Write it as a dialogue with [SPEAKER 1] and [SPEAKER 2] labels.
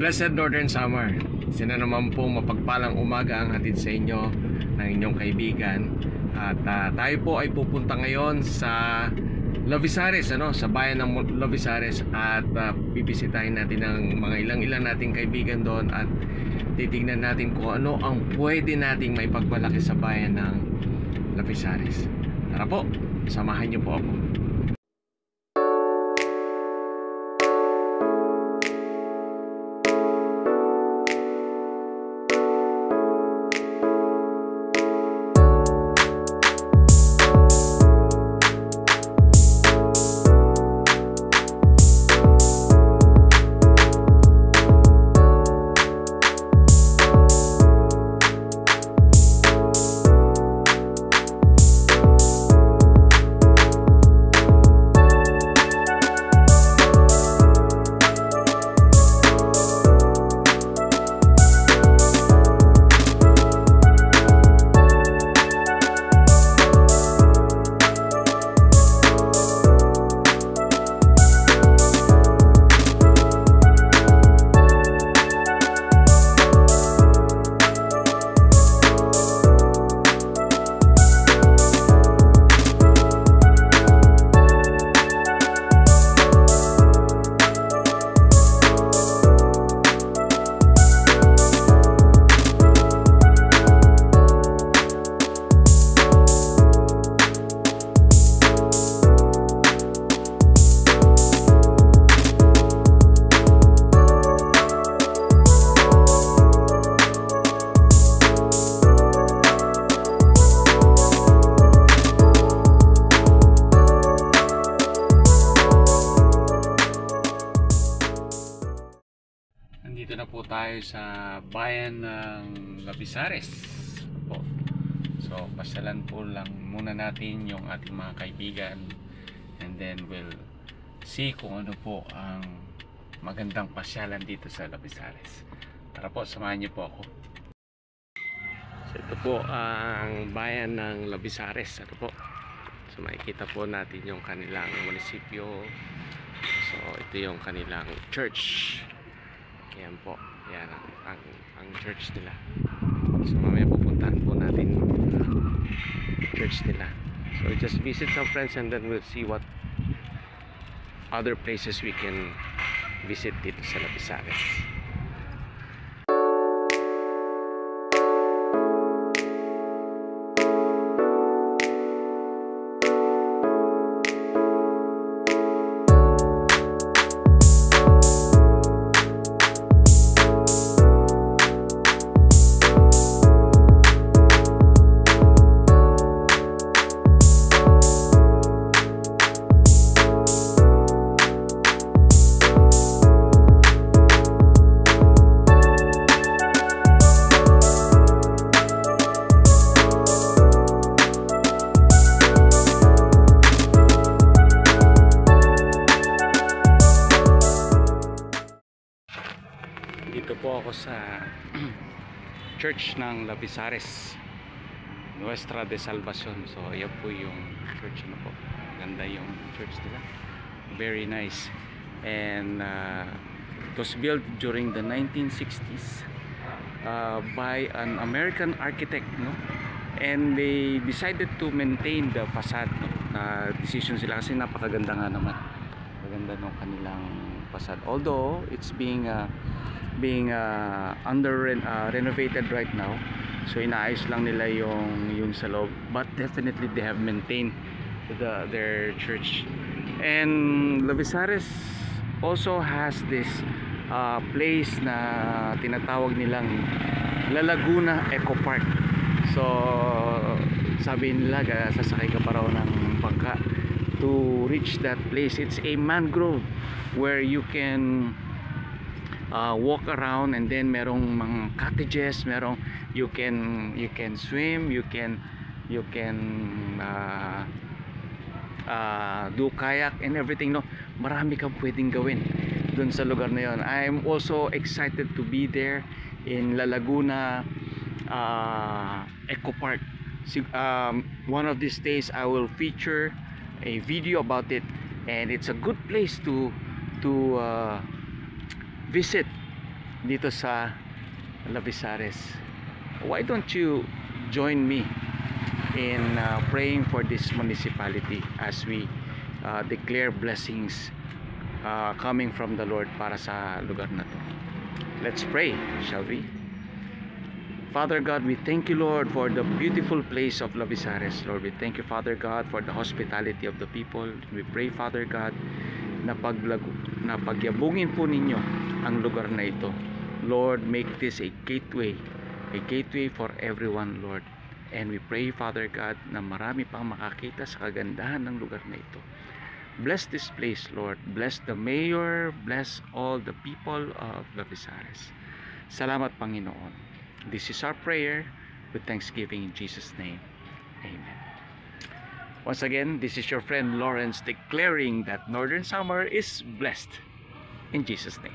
[SPEAKER 1] Blessed Northern Summer. Sina naman po mapagpalang umaga ang hatid sa inyo ng inyong kaibigan. At tayo po ay pupunta ngayon sa Lavisares, sa bayan ng Lavisares, at bibisitahin natin ng mga ilang nating kaibigan doon at titignan natin kung ano ang pwede nating maipagmalaki sa bayan ng Lavisares. Tara po, samahan niyo po ako. Nandito na po tayo sa bayan ng Lavisares po. So pasyalan po lang muna natin yung ating mga kaibigan, and then we'll see kung ano po ang magandang pasyalan dito sa Lavisares. Tara po, samahan niyo po ako. So ito po ang bayan ng Lavisares. So makikita po natin yung kanilang munisipyo. So ito yung kanilang church. Yan po, yan ang church nila. So mamaya pupuntahan po natin church nila. So we just visit some friends and then we'll see what other places we can visit dito sa Lavisares. Dito po ako sa church ng Lavisares, Nuestra de Salvacion. So yan po yung church po. Ganda yung church nila. Very nice. And it was built during the 1960s by an American architect, and they decided to maintain the facade, decision sila kasi napakaganda nga naman. Maganda ng kanilang facade, although it's being renovated right now. So inaayos lang nila yung sa loob, but definitely they have maintained their church. And Lavisares also has this place na tinatawag nilang La Laguna Eco Park. So sabi nila sasakay ka pa raw ng bangka to reach that place. It's a mangrove where you can walk around, and then merong mga cottages, you can swim, you can do kayak and everything, marami kang pwedeng gawin dun sa lugar na yon. I'm also excited to be there in La Laguna Eco Park. One of these days I will feature a video about it, and it's a good place to visit dito sa Lavisares. Why don't you join me in praying for this municipality as we declare blessings coming from the Lord para sa lugar na to. Let's pray, shall we? Father God, we thank you, Lord, for the beautiful place of Lavisares. Lord, we thank you, Father God, for the hospitality of the people. We pray, Father God, na pagyabungin po ninyo ang lugar na ito. Lord, make this a gateway for everyone, Lord. And we pray, Father God, na marami pang makakita sa kagandahan ng lugar na ito. Bless this place, Lord. Bless the mayor. Bless all the people of Lavisares. Salamat, Panginoon. This is our prayer with thanksgiving in Jesus' name. Amen. Once again, this is your friend Lawrence declaring that Northern Samar is blessed in Jesus' name.